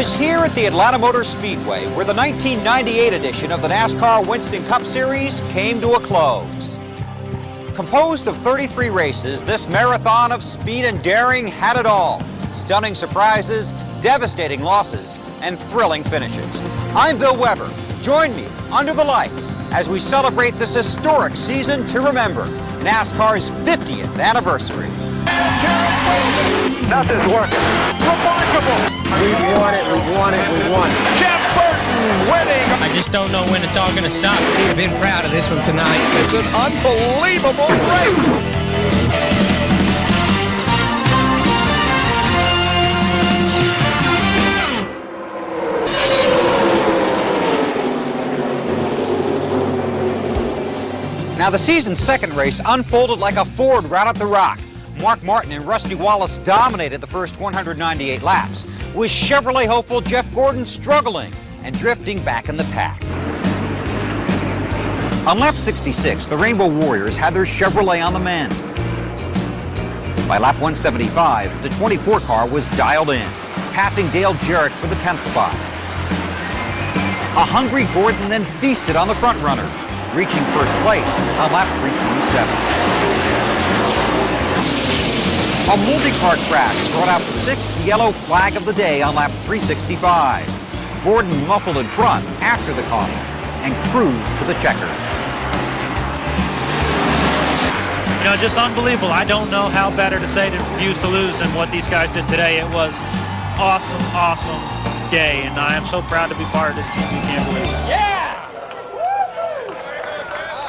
was here at the Atlanta Motor Speedway where the 1998 edition of the NASCAR Winston Cup Series came to a close. Composed of 33 races, this marathon of speed and daring had it all. Stunning surprises, devastating losses, and thrilling finishes. I'm Bill Weber. Join me under the lights as we celebrate this historic season to remember, NASCAR's 50th anniversary. Nothing's working. Remarkable. We won it. Jeff Burton winning. I just don't know when it's all going to stop. We've been proud of this one tonight. It's an unbelievable race. Now the season's second race unfolded like a Ford right up the rock. Mark Martin and Rusty Wallace dominated the first 198 laps, with Chevrolet hopeful Jeff Gordon struggling and drifting back in the pack. On lap 66, the Rainbow Warriors had their Chevrolet on the mend. By lap 175, the 24 car was dialed in, passing Dale Jarrett for the 10th spot. A hungry Gordon then feasted on the front runners, reaching first place on lap 327. A multi-car crash brought out the 6th yellow flag of the day on lap 365. Gordon muscled in front after the caution and cruised to the checkers. You know, just unbelievable. I don't know how better to say to refuse to lose than what these guys did today. It was awesome, awesome day, and I am so proud to be part of this team. You can't believe it. Yeah!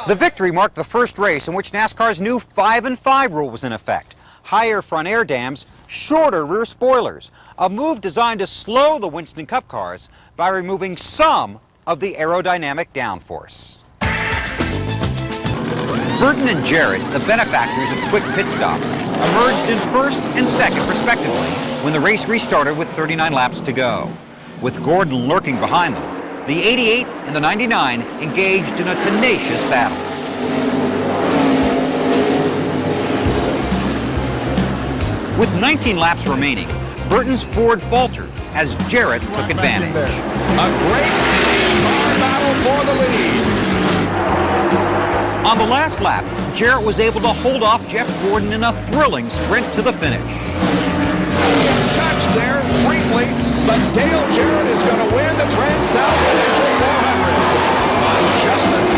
The victory marked the first race in which NASCAR's new 5-and-5 rule was in effect. Higher front air dams, shorter rear spoilers, a move designed to slow the Winston Cup cars by removing some of the aerodynamic downforce. Burton and Jarrett, the benefactors of quick pit stops, emerged in first and second respectively when the race restarted with 39 laps to go. With Gordon lurking behind them, the 88 and the 99 engaged in a tenacious battle. With 19 laps remaining, Burton's Ford faltered as Jarrett took advantage. A great car battle for the lead. On the last lap, Jarrett was able to hold off Jeff Gordon in a thrilling sprint to the finish. Touched there briefly, but Dale Jarrett is going to win the Trans-South Financial 400. Justin.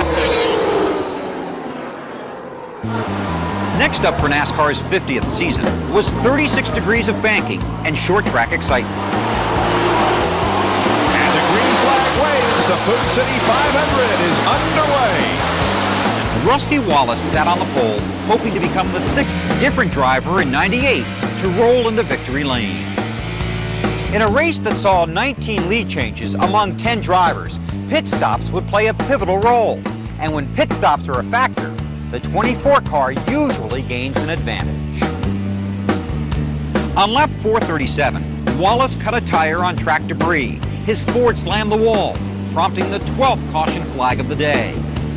Next up for NASCAR's 50th season was 36 degrees of banking and short track excitement. And the green flag waves. The Food City 500 is underway. Rusty Wallace sat on the pole, hoping to become the 6th different driver in '98 to roll into victory lane. In a race that saw 19 lead changes among 10 drivers, pit stops would play a pivotal role. And when pit stops are a factor, the 24 car usually gains an advantage. On lap 437, Wallace cut a tire on track debris. His Ford slammed the wall, prompting the 12th caution flag of the day.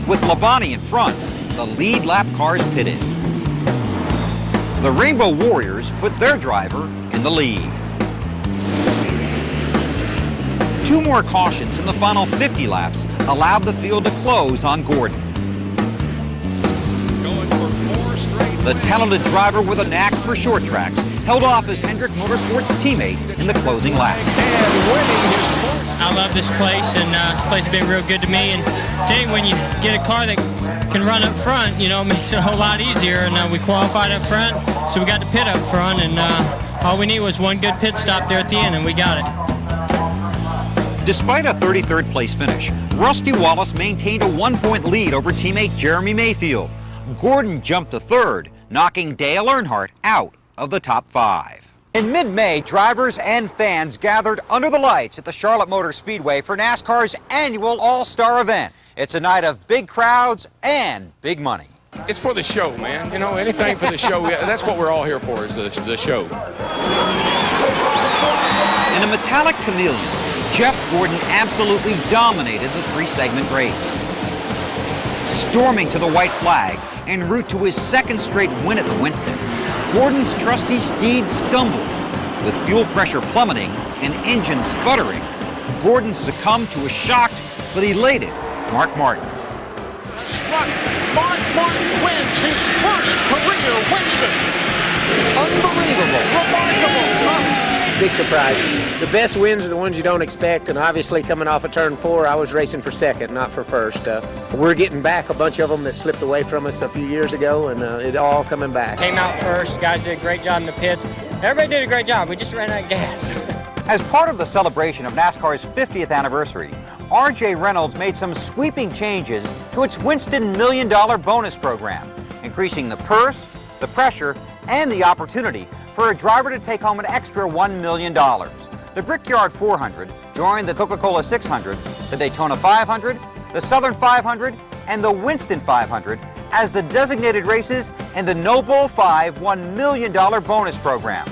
With Labonte in front, the lead lap cars pitted. The Rainbow Warriors put their driver in the lead. 2 more cautions in the final 50 laps allowed the field to close on Gordon. The talented driver with a knack for short tracks held off his Hendrick Motorsports teammate in the closing lap. And winning his first. I love this place, and this place has been real good to me. And today, when you get a car that can run up front, you know, it makes it a whole lot easier. And we qualified up front, so we got the pit up front, and all we need was one good pit stop there at the end, and we got it. Despite a 33rd place finish, Rusty Wallace maintained a 1-point lead over teammate Jeremy Mayfield. Gordon jumped to 3rd, knocking Dale Earnhardt out of the top 5. In mid-May, drivers and fans gathered under the lights at the Charlotte Motor Speedway for NASCAR's annual All-Star event. It's a night of big crowds and big money. It's for the show, man. You know, anything for the show. That's what we're all here for, is the show. In a metallic chameleon, Jeff Gordon absolutely dominated the 3-segment race. Storming to the white flag en route to his 2nd straight win at the Winston, Gordon's trusty steed stumbled, With fuel pressure plummeting and engine sputtering, Gordon succumbed to a shocked but elated Mark Martin. Struck. Mark Martin wins his first career Winston. Unbelievable. Remarkable. Big surprise. The best wins are the ones you don't expect, and obviously coming off of turn 4, I was racing for second, not for first. We're getting back a bunch of them that slipped away from us a few years ago, and it's all coming back. Came out first. Guys did a great job in the pits. Everybody did a great job. We just ran out of gas. As part of the celebration of NASCAR's 50th anniversary, R.J. Reynolds made some sweeping changes to its Winston $1 million bonus program, increasing the purse, the pressure, and the opportunity for a driver to take home an extra $1 million. The Brickyard 400 joined the Coca-Cola 600, the Daytona 500, the Southern 500, and the Winston 500 as the designated races in the No Bull 5 $1 million bonus program.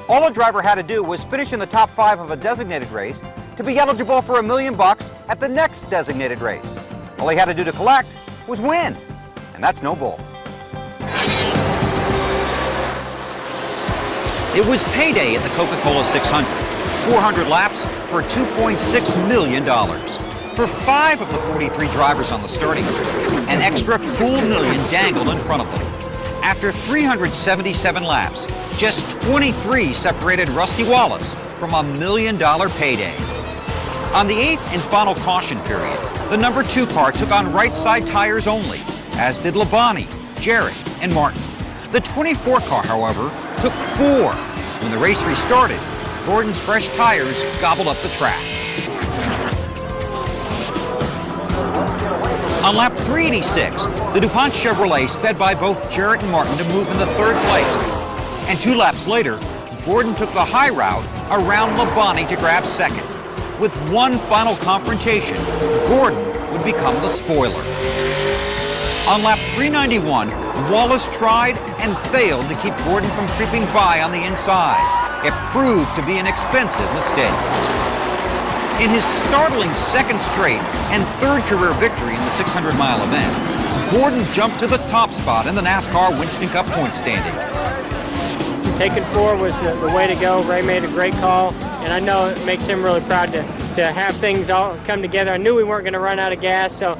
All a driver had to do was finish in the top 5 of a designated race to be eligible for $1 million at the next designated race. All he had to do to collect was win, and that's no bull. It was payday at the Coca-Cola 600. 400 laps for $2.6 million. For 5 of the 43 drivers on the starting grid, an extra cool million dangled in front of them. After 377 laps, just 23 separated Rusty Wallace from $1 million payday. On the 8th and final caution period, the number 2 car took on right side tires only, as did Labonte, Jarrett, and Martin. The 24 car, however, took 4. When the race restarted, Gordon's fresh tires gobbled up the track. On lap 386, the DuPont Chevrolet sped by both Jarrett and Martin to move into 3rd place. And 2 laps later, Gordon took the high route around Labonte to grab 2nd. With one final confrontation, Gordon would become the spoiler. On lap 391, Wallace tried and failed to keep Gordon from creeping by on the inside. It proved to be an expensive mistake. In his startling 2nd straight and 3rd career victory in the 600-mile event, Gordon jumped to the top spot in the NASCAR Winston Cup point standings. Taking 4 was the way to go. Ray made a great call, and I know it makes him really proud to have things all come together. I knew we weren't going to run out of gas, so,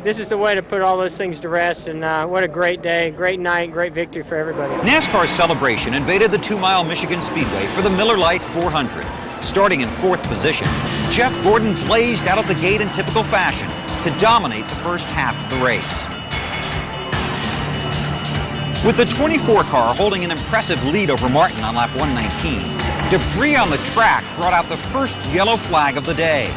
this is the way to put all those things to rest, and what a great day, great night, great victory for everybody. NASCAR's celebration invaded the 2-mile Michigan Speedway for the Miller Lite 400. Starting in 4th position, Jeff Gordon blazed out of the gate in typical fashion to dominate the first half of the race. With the 24 car holding an impressive lead over Martin on lap 119, debris on the track brought out the first yellow flag of the day.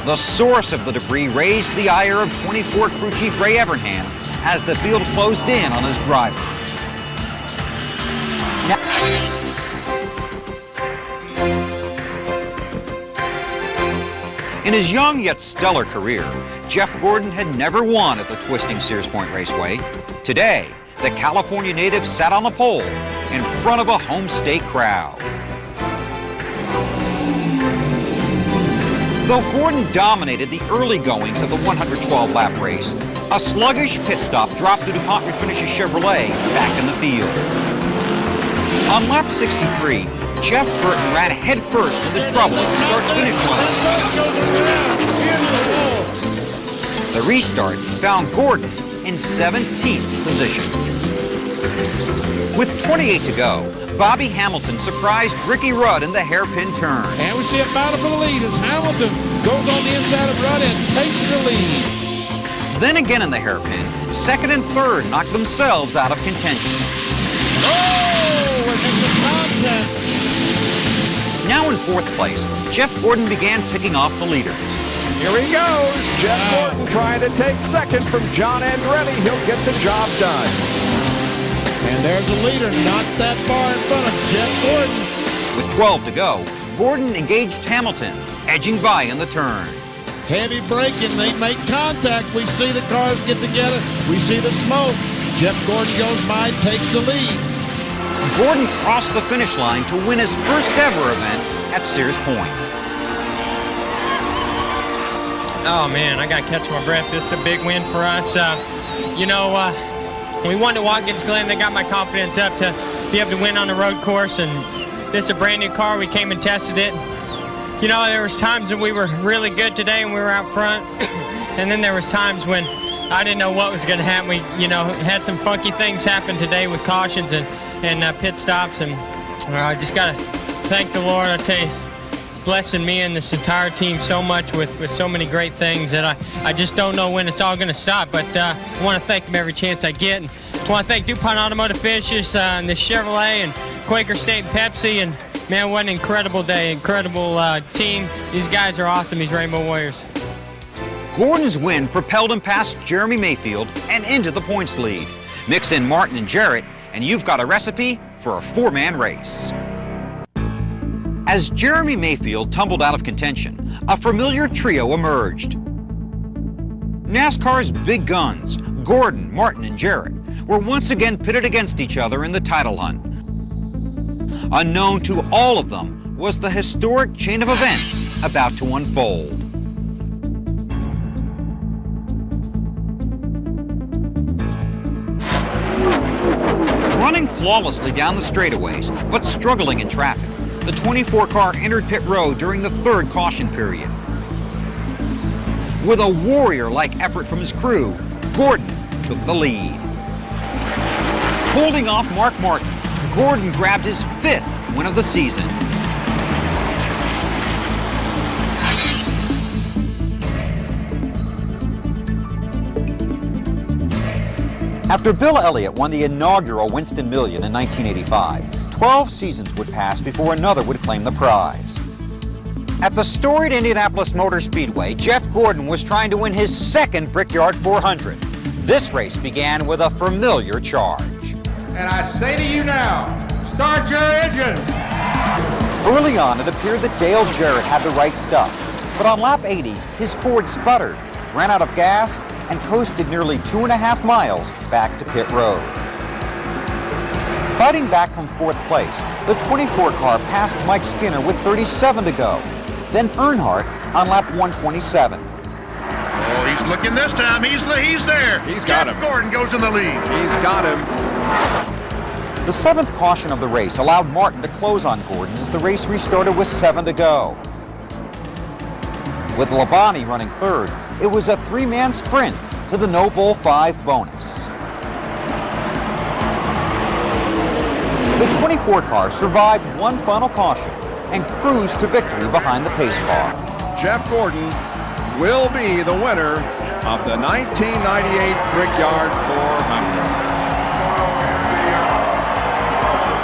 The source of the debris raised the ire of 24 crew chief Ray Evernham as the field closed in on his driver. In his young yet stellar career, Jeff Gordon had never won at the twisting Sears Point Raceway. Today, the California native sat on the pole in front of a home state crowd. Though Gordon dominated the early goings of the 112-lap race, a sluggish pit stop dropped the DuPont Refinishes Chevrolet back in the field. On lap 63, Jeff Burton ran headfirst into trouble at the start-finish line. The restart found Gordon in 17th position. With 28 to go, Bobby Hamilton surprised Ricky Rudd in the hairpin turn. And we see a battle for the lead as Hamilton goes on the inside of Rudd and takes the lead. Then again in the hairpin, 2nd and 3rd knocked themselves out of contention. Oh, and makes a contact. Now in 4th place, Jeff Gordon began picking off the leaders. Here he goes. Jeff Gordon trying to take 2nd from John Andretti. He'll get the job done. And there's a leader not that far in front of Jeff Gordon. With 12 to go, Gordon engaged Hamilton, edging by in the turn. Heavy braking, they make contact. We see the cars get together. We see the smoke. Jeff Gordon goes by, takes the lead. Gordon crossed the finish line to win his first ever event at Sears Point. Oh man, I got to catch my breath. This is a big win for us. When we won to Watkins Glen, they got my confidence up to be able to win on the road course, and this is a brand new car. We came and tested it. You know, there was times when we were really good today and we were out front, and then there was times when I didn't know what was going to happen. We, you know, had some funky things happen today with cautions and pit stops, and I just got to thank the Lord. I tell you, it's blessing me and this entire team so much with so many great things that I just don't know when it's all going to stop. But I want to thank them every chance I get. And I want to thank DuPont Automotive Finishes and the Chevrolet and Quaker State and Pepsi. And man, what an incredible day, incredible team. These guys are awesome, these Rainbow Warriors. Gordon's win propelled him past Jeremy Mayfield and into the points lead. Mix in Martin and Jarrett, and you've got a recipe for a four-man race. As Jeremy Mayfield tumbled out of contention, a familiar trio emerged. NASCAR's big guns, Gordon, Martin, and Jarrett, were once again pitted against each other in the title hunt. Unknown to all of them was the historic chain of events about to unfold. Running flawlessly down the straightaways, but struggling in traffic, the 24-car entered pit road during the third caution period. With a warrior-like effort from his crew, Gordon took the lead. Holding off Mark Martin, Gordon grabbed his 5th win of the season. After Bill Elliott won the inaugural Winston Million in 1985, 12 seasons would pass before another would claim the prize. At the storied Indianapolis Motor Speedway, Jeff Gordon was trying to win his 2nd Brickyard 400. This race began with a familiar charge. And I say to you now, start your engines! Early on, it appeared that Dale Jarrett had the right stuff, but on lap 80, his Ford sputtered, ran out of gas, and coasted nearly 2.5 miles back to pit road. Fighting back from 4th place, the 24 car passed Mike Skinner with 37 to go, then Earnhardt on lap 127. Oh, he's looking this time. He's there. He's got him. Gordon goes in the lead. He's got him. The 7th caution of the race allowed Martin to close on Gordon as the race restarted with 7 to go. With Labonte running 3rd, it was a 3-man sprint to the No Bull 5 bonus. The 24 car survived one final caution and cruised to victory behind the pace car. Jeff Gordon will be the winner of the 1998 Brickyard 400.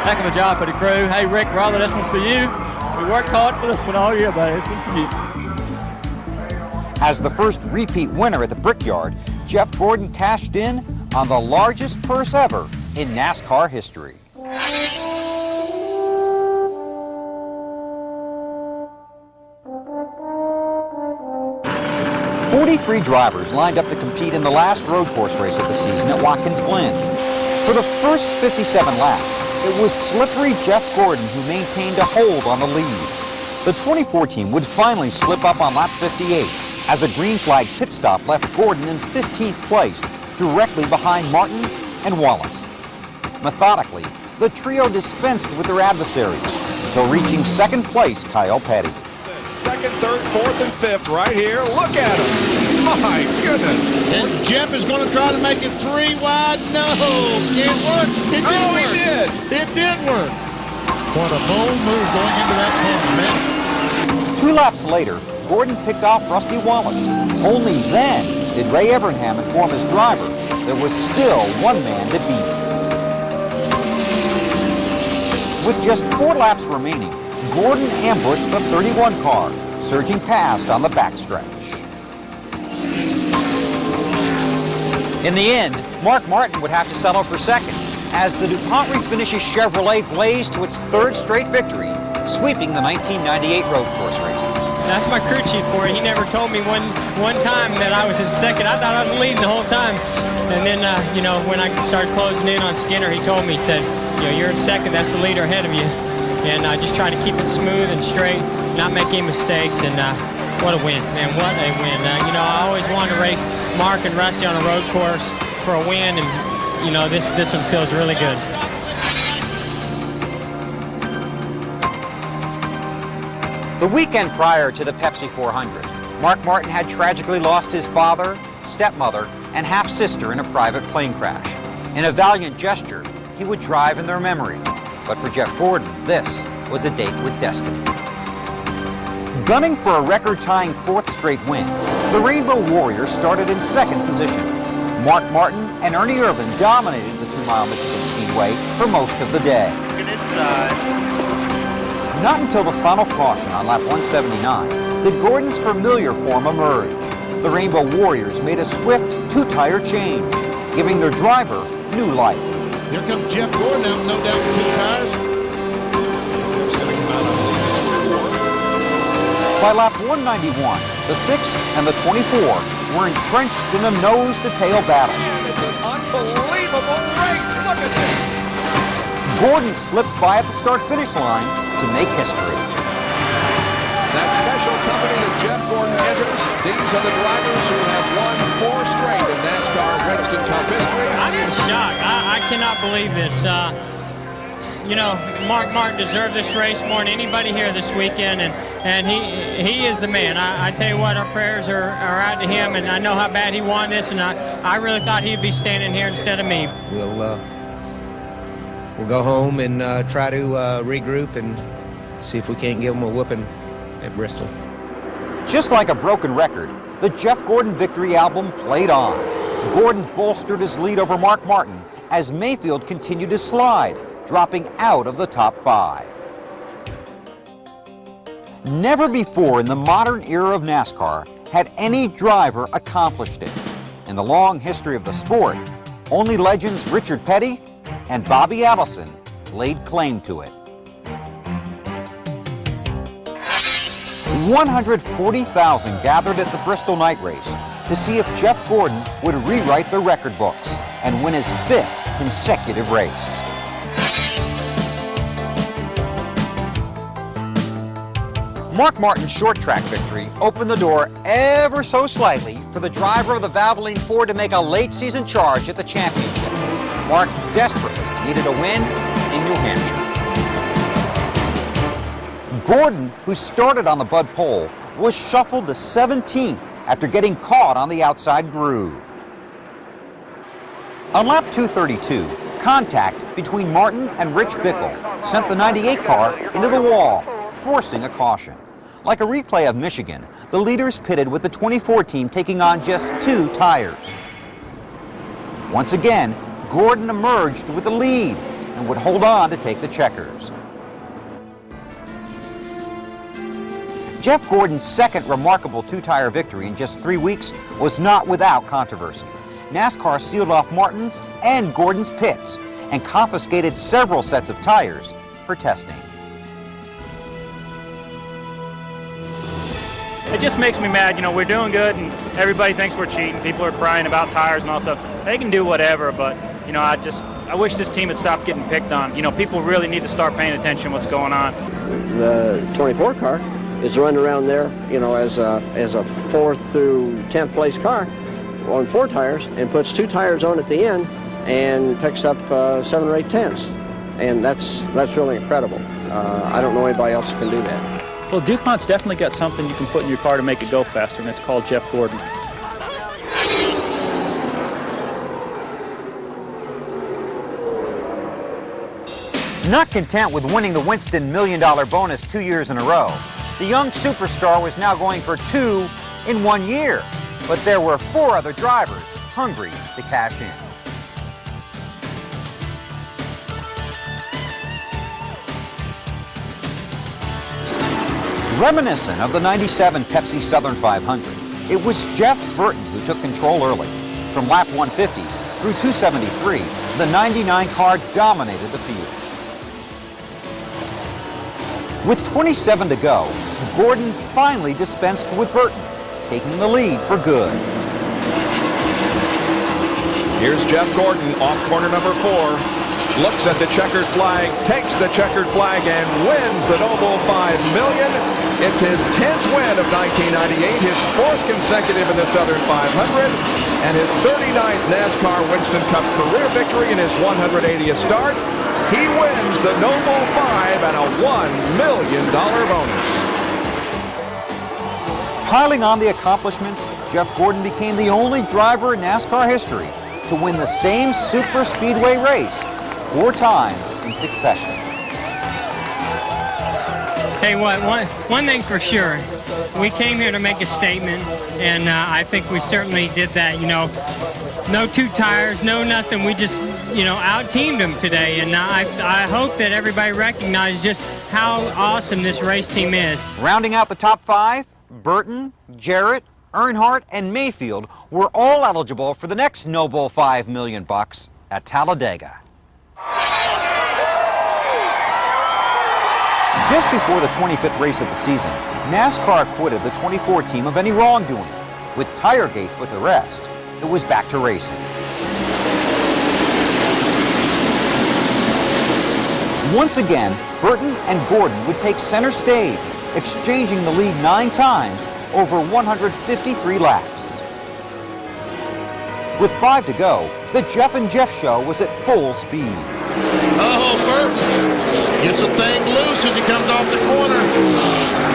Heck of a job for the crew. Hey, Rick, brother, this one's for you. We worked hard for this one all year, buddy. This one's for you. As the first repeat winner at the Brickyard, Jeff Gordon cashed in on the largest purse ever in NASCAR history. 43 drivers lined up to compete in the last road course race of the season at Watkins Glen. For the first 57 laps, it was slippery Jeff Gordon who maintained a hold on the lead. The 24 team would finally slip up on lap 58 as a green flag pit stop left Gordon in 15th place, directly behind Martin and Wallace. Methodically, the trio dispensed with their adversaries until reaching 2nd place Kyle Petty. 2nd, 3rd, 4th, and 5th right here. Look at him. My goodness. And Jeff is going to try to make it 3 wide. No, can't work. It did work. He did. It did work. What a bold move going into that corner, man. 2 laps later, Gordon picked off Rusty Wallace. Only then did Ray Evernham inform his driver there was still one man to beat. With just 4 laps remaining, Gordon ambushed the 31 car, surging past on the backstretch. In the end, Mark Martin would have to settle for 2nd, as the DuPont refinishes Chevrolet blazed to its 3rd straight victory, sweeping the 1998 road course races. That's my crew chief for it. He never told me one time that I was in 2nd. I thought I was leading the whole time. And then, you know, when I started closing in on Skinner, he told me, he said, you know, you're in 2nd, that's the leader ahead of you. And I just try to keep it smooth and straight, not make any mistakes, and what a win, man, what a win. You know, I always wanted to race Mark and Rusty on a road course for a win, and, you know, this one feels really good. The weekend prior to the Pepsi 400, Mark Martin had tragically lost his father, stepmother, and half-sister in a private plane crash. In a valiant gesture, he would drive in their memory. But for Jeff Gordon, this was a date with destiny. Gunning for a record-tying 4th straight win, the Rainbow Warriors started in 2nd position. Mark Martin and Ernie Irvin dominated the 2-mile Michigan Speedway for most of the day. Not until the final caution on lap 179 did Gordon's familiar form emerge. The Rainbow Warriors made a swift 2-tire change, giving their driver new life. Here comes Jeff Gordon out, no doubt, with 2 tires. Jeff's going to come out on 4th. By lap 191, the 6 and the 24 were entrenched in a nose-to-tail battle. Man, it's an unbelievable race. Look at this. Gordon slipped by at the start-finish line to make history. That special company that Jeff Gordon enters, these are the drivers who have won 4 straight in NASCAR Winston Cup history. I'm in shock. I cannot believe this. You know, Mark Martin deserved this race more than anybody here this weekend, and he is the man. I tell you what, our prayers are out to him, and I know how bad he wanted this, and I really thought he'd be standing here instead of me. We'll go home and try to regroup and see if we can't give him a whooping at Bristol. Just like a broken record, the Jeff Gordon victory album played on. Gordon bolstered his lead over Mark Martin as Mayfield continued to slide, dropping out of the top 5. Never before in the modern era of NASCAR had any driver accomplished it. In the long history of the sport, only legends Richard Petty and Bobby Allison laid claim to it. 140,000 gathered at the Bristol night race to see if Jeff Gordon would rewrite the record books and win his 5th consecutive race. Mark Martin's short track victory opened the door ever so slightly for the driver of the Valvoline Ford to make a late season charge at the championship. Mark desperately needed a win in New Hampshire. Gordon, who started on the Bud pole, was shuffled to 17th after getting caught on the outside groove. On lap 232, contact between Martin and Rich Bickle sent the 98 car into the wall, forcing a caution. Like a replay of Michigan, the leaders pitted with the 24 team taking on just 2 tires. Once again, Gordon emerged with the lead and would hold on to take the checkers. Jeff Gordon's 2nd remarkable 2-tire victory in just 3 weeks was not without controversy. NASCAR sealed off Martin's and Gordon's pits and confiscated several sets of tires for testing. It just makes me mad. You know, we're doing good and everybody thinks we're cheating. People are crying about tires and all stuff. They can do whatever, but, you know, I wish this team had stopped getting picked on. You know, people really need to start paying attention to what's going on. The 24 car is running around there, you know, as a 4th through 10th place car on 4 tires and puts 2 tires on at the end and picks up 7 or 8 tenths. And that's really incredible. I don't know anybody else who can do that. Well, DuPont's definitely got something you can put in your car to make it go faster, and it's called Jeff Gordon. Not content with winning the Winston $1 million bonus 2 years in a row, the young superstar was now going for 2 in 1 year. But there were 4 other drivers hungry to cash in. Reminiscent of the '97 Pepsi Southern 500, it was Jeff Burton who took control early. From lap 150 through 273, the 99 car dominated the field. With 27 to go, Gordon finally dispensed with Burton, taking the lead for good. Here's Jeff Gordon off corner number 4. Looks at the checkered flag, takes the checkered flag, and wins the Noble $5 million. It's his 10th win of 1998, his 4th consecutive in the Southern 500, and his 39th NASCAR Winston Cup career victory in his 180th start. He wins the Noble 5 and a $1 million bonus. Piling on the accomplishments, Jeff Gordon became the only driver in NASCAR history to win the same super speedway race 4 times in succession. Tell you what, one thing for sure, we came here to make a statement, and I think we certainly did that. You know, no 2 tires, no nothing. We just, you know, out-teamed them today, and I hope that everybody recognizes just how awesome this race team is. Rounding out the top 5, Burton, Jarrett, Earnhardt, and Mayfield were all eligible for the next noble $5 million at Talladega. Just before the 25th race of the season, NASCAR acquitted the 24 team of any wrongdoing. With Tiregate put to rest, it was back to racing. Once again, Burton and Gordon would take center stage, exchanging the lead 9 times over 153 laps. With 5 to go, the Jeff and Jeff show was at full speed. Oh, Burton gets the thing loose as he comes off the corner.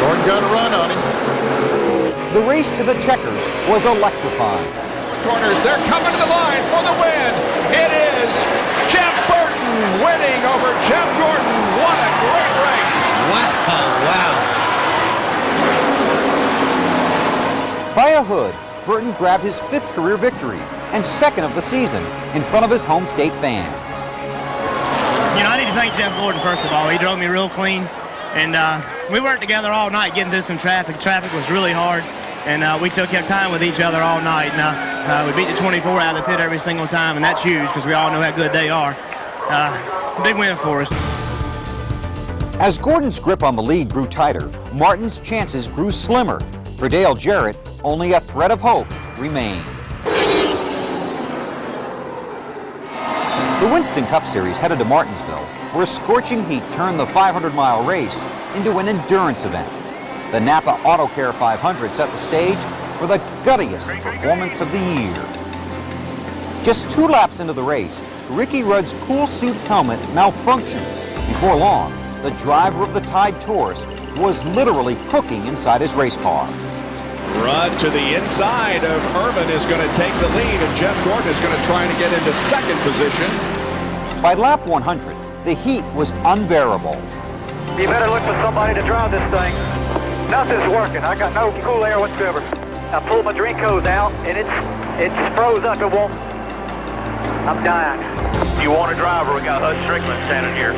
Gordon got a run on him. The race to the checkers was electrifying. Corners, they're coming to the line for the win. It is Jeff Burton winning over Jeff Gordon. What a great race. Wow. By a hood, Burton grabbed his 5th career victory and 2nd of the season in front of his home state fans. You know, I need to thank Jeff Gordon, first of all. He drove me real clean, and we worked together all night getting through some traffic. Traffic was really hard, and we took time with each other all night. And we beat the 24 out of the pit every single time, and that's huge because we all know how good they are. Big win for us. As Gordon's grip on the lead grew tighter, Martin's chances grew slimmer. For Dale Jarrett, only a thread of hope remained. The Winston Cup Series headed to Martinsville, where scorching heat turned the 500-mile race into an endurance event. The Napa Auto Care 500 set the stage for the guttiest performance of the year. Just 2 laps into the race, Ricky Rudd's cool suit helmet malfunctioned. Before long, the driver of the Tide Taurus was literally cooking inside his race car. Rudd to the inside of Irvin is going to take the lead, and Jeff Gordon is going to try to get into 2nd position. By lap 100, the heat was unbearable. You better look for somebody to drive this thing. Nothing's working. I got no cool air whatsoever. I pulled my drink hose out, and it just froze up. It won't. I'm dying. You want a driver? We got Hud Strickland standing here.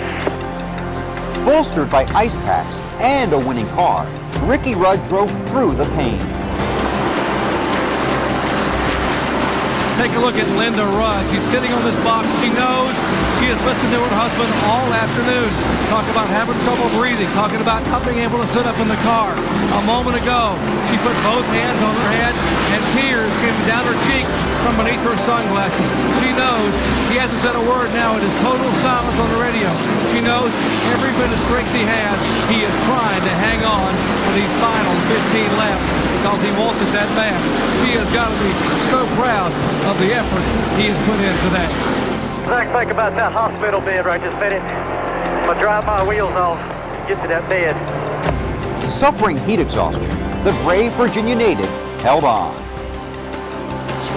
Bolstered by ice packs and a winning car, Ricky Rudd drove through the pain. Take a look at Linda Rudd. She's sitting on this box. She knows she has listened to her husband all afternoon. Talk about having trouble breathing, talking about not being able to sit up in the car. A moment ago, she put both hands on her head and tears came down her cheek from beneath her sunglasses. She knows he hasn't said a word now. It is total silence on the radio. She knows every bit of strength he has, he is trying to hang on for these final 15 laps because he wants it that bad. She has got to be so proud of the effort he has put in today. Zach, think about that hospital bed right this minute. I'm going to drive my wheels off, get to that bed. Suffering heat exhaustion, the brave Virginia native held on.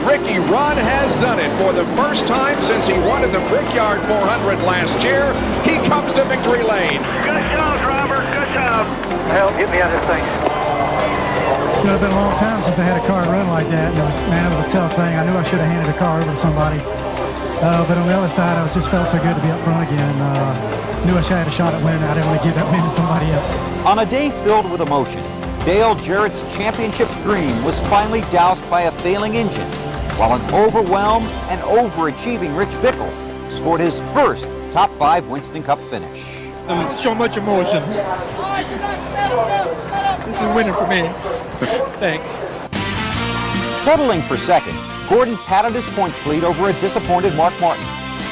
Ricky Rudd has done it for the first time since he won at the Brickyard 400 last year. He comes to victory lane. Good job, driver. Good job. Help, get me out of this thing. You know, it's been a long time since I had a car run like that. And it was a tough thing. I knew I should have handed a car over to somebody. But on the other side, I just felt so good to be up front again. Knew I should have had a shot at winning. I didn't want to give that win to somebody else. On a day filled with emotion, Dale Jarrett's championship dream was finally doused by a failing engine, while an overwhelmed and overachieving Rich Bickle scored his first top 5 Winston Cup finish. So much emotion. This is winning for me. Thanks. Settling for 2nd, Gordon padded his points lead over a disappointed Mark Martin.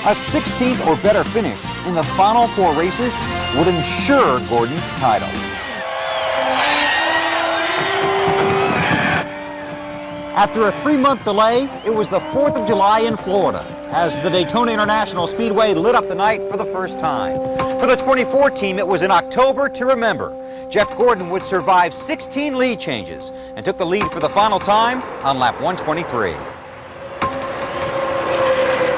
A 16th or better finish in the final 4 races would ensure Gordon's title. After a 3-month delay, it was the 4th of July in Florida, as the Daytona International Speedway lit up the night for the first time. For the 24 team, it was an October to remember. Jeff Gordon would survive 16 lead changes and took the lead for the final time on lap 123.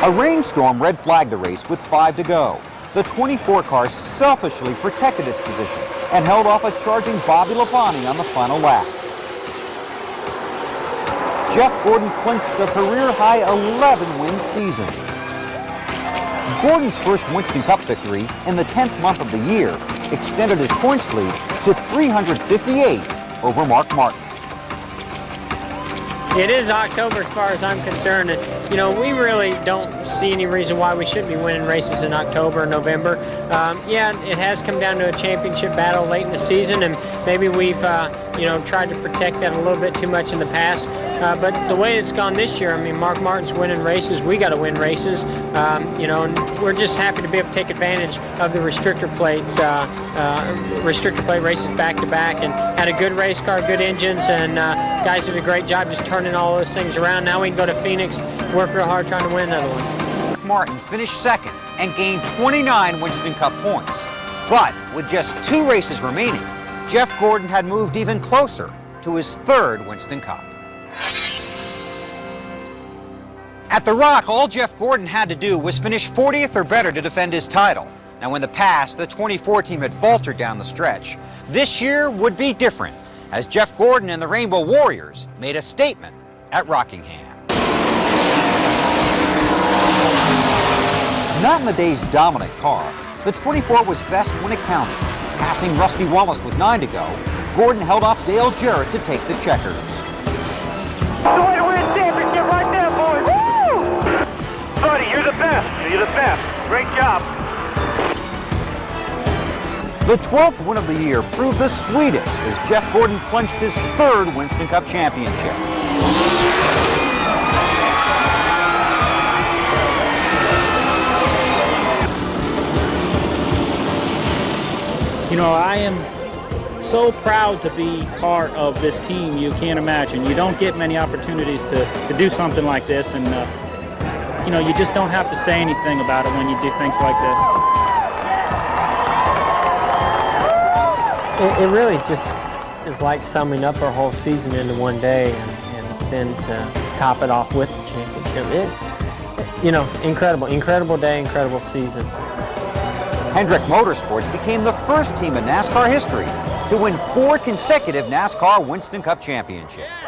A rainstorm red flagged the race with 5 to go. The 24 car selfishly protected its position and held off a charging Bobby Labonte on the final lap. Jeff Gordon clinched a career-high 11-win season. Gordon's first Winston Cup victory in the 10th month of the year extended his points lead to 358 over Mark Martin. It is October as far as I'm concerned. And, you know, we really don't see any reason why we shouldn't be winning races in October and November. Yeah, it has come down to a championship battle late in the season, and maybe we've, tried to protect that a little bit too much in the past. But the way it's gone this year, I mean, Mark Martin's winning races. We got to win races, and we're just happy to be able to take advantage of the restrictor plates, restrictor plate races back to back, and had a good race car, good engines, and guys did a great job just turning all those things around. Now we can go to Phoenix, work real hard trying to win another one. Martin finished second and gained 29 Winston Cup points. But with just 2 races remaining, Jeff Gordon had moved even closer to his 3rd Winston Cup. At the Rock, all Jeff Gordon had to do was finish 40th or better to defend his title. Now, in the past, the 24 team had faltered down the stretch. This year would be different, as Jeff Gordon and the Rainbow Warriors made a statement at Rockingham. Not in the day's dominant car, the 24 was best when it counted. Passing Rusty Wallace with 9 to go, Gordon held off Dale Jarrett to take the checkers. The way to win a championship right there, boys. Woo! Buddy, you're the best. You're the best. Great job. The 12th win of the year proved the sweetest as Jeff Gordon clinched his 3rd Winston Cup championship. You know, I am so proud to be part of this team. You can't imagine. You don't get many opportunities to do something like this, and you just don't have to say anything about it when you do things like this. It really just is like summing up our whole season into one day, and then to top it off with the championship. Incredible day, incredible season. Hendrick Motorsports became the first team in NASCAR history to win 4 consecutive NASCAR Winston Cup championships.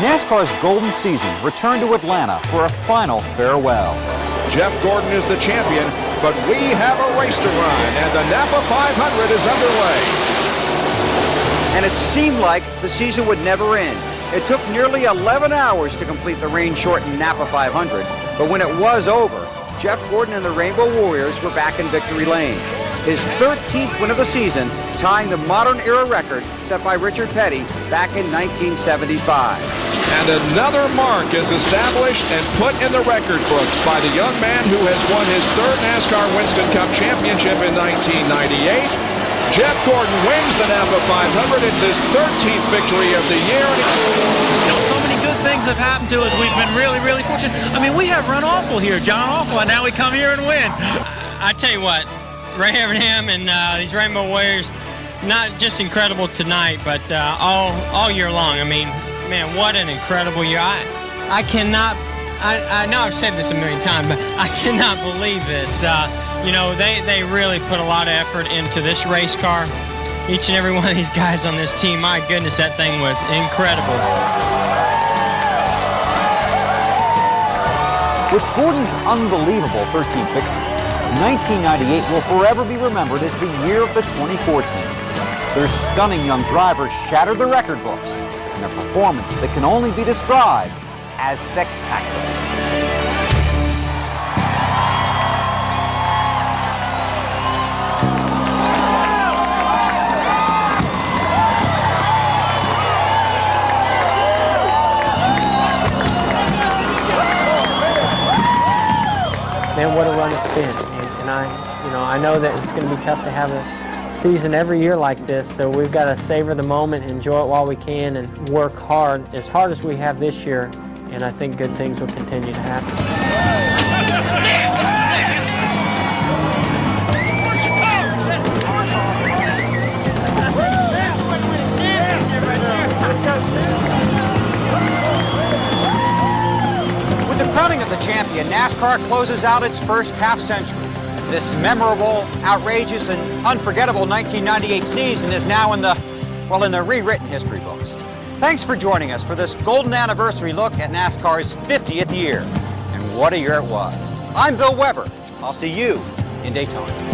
NASCAR's golden season returned to Atlanta for a final farewell. Jeff Gordon is the champion, but we have a race to run, and the Napa 500 is underway. And it seemed like the season would never end. It took nearly 11 hours to complete the rain-shortened Napa 500, but when it was over, Jeff Gordon and the Rainbow Warriors were back in victory lane. His 13th win of the season, tying the modern-era record set by Richard Petty back in 1975. And another mark is established and put in the record books by the young man who has won his 3rd NASCAR Winston Cup championship in 1998. Jeff Gordon wins the Napa 500. It's his 13th victory of the year. So many good things have happened to us. We've been really, really fortunate. I mean, we have Run Awful here, John Awful, and now we come here and win. I tell you what, Ray Evernham and these Rainbow Warriors, not just incredible tonight, but all year long. I mean, man, what an incredible year. I cannot, I know I've said this a million times, but I cannot believe this. They really put a lot of effort into this race car. Each and every one of these guys on this team, my goodness, that thing was incredible. With Gordon's unbelievable 13th victory, 1998 will forever be remembered as the year of the 24 team. Their stunning young drivers shattered the record books in a performance that can only be described as spectacular. Man, what a run it's been. And I know that it's going to be tough to have a season every year like this, so we've got to savor the moment, enjoy it while we can, and work hard as we have this year, and I think good things will continue to happen. With the crowning of the champion, NASCAR closes out its first half-century. This memorable, outrageous, and unforgettable 1998 season is now in the rewritten history books. Thanks for joining us for this golden anniversary look at NASCAR's 50th year. And what a year it was. I'm Bill Weber. I'll see you in Daytona.